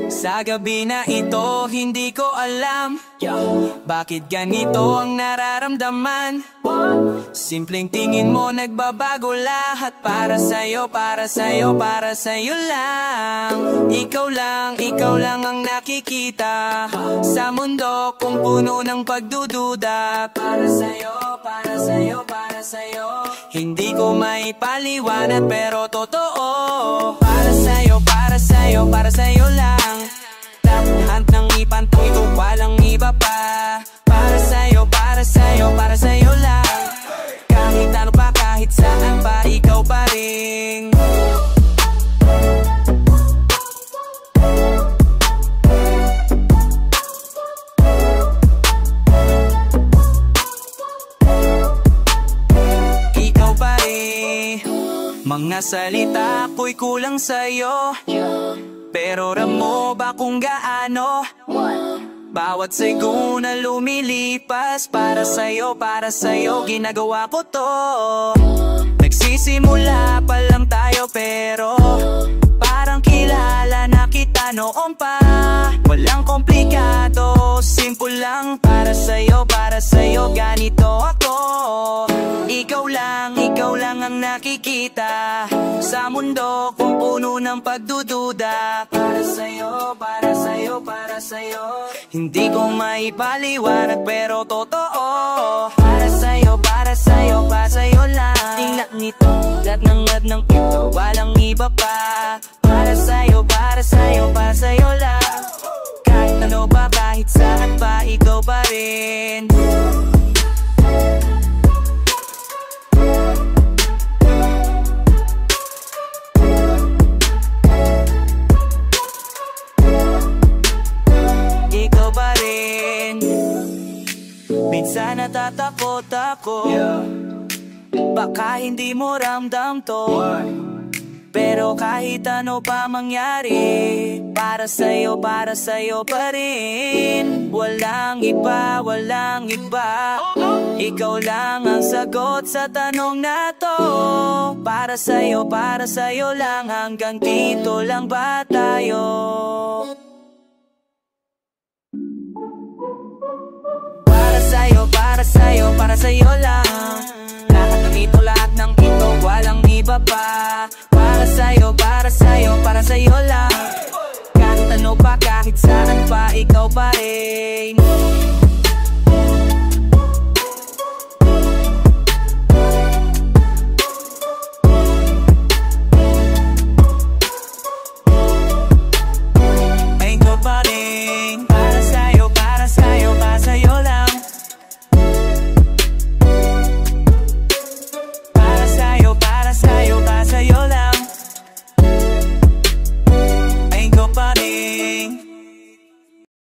Sa gabi na ito, hindi ko alam bakit ganito ang nararamdaman. Simpleng tingin mo, nagbabago lahat. Para sa'yo, para sa'yo, para sa'yo lang. Ikaw lang ang nakikita sa mundo kung puno ng pagdududa. Para sa'yo, para sa'yo, para sa'yo. Hindi ko maipaliwanag pero totoo. Para sa'yo, para sa'yo, para sa'yo lang. Lahat ng ipantong ito, walang iba pa. Para sa'yo, para sa'yo, para sa'yo lang. Kahit ano pa, kahit saan pa, ikaw pa rin. Ikaw pa rin. Mga salita ko'y kulang sa'yo, pero alam mo ba kung gaano bawat segundo na lumilipas? Para sa'yo, ginagawa ko to. Nagsisimula pa lang tayo pero parang kilala na kita noon pa. Walang komplikado, simple lang. Para sa'yo, ganito ako. Ikaw lang ang nakikita sa mundo kung puno ng pagdududa. Para sa'yo, para sa'yo, para sa'yo. Hindi ko maipaliwanag pero totoo. Para sa'yo, para sa'yo, para sa'yo lang. Tingnan nito, lahat ng ito, walang iba pa. Para sa'yo, para sa'yo, para sa'yo lang. Kahit ano ba, kahit saan pa, ikaw pa rin. Minsan natatakot ako, baka hindi mo ramdam to. Pero kahit ano pa mangyari, para sa'yo pa rin. Walang iba, walang iba. Ikaw lang ang sagot sa tanong na to. Para sa'yo lang. Hanggang dito lang ba tayo? Para sa'yo lang. Lahat ng ito, walang iba pa. Para sa'yo, para sa'yo lang. Kahit ano pa, kahit saan pa, ikaw pa rin.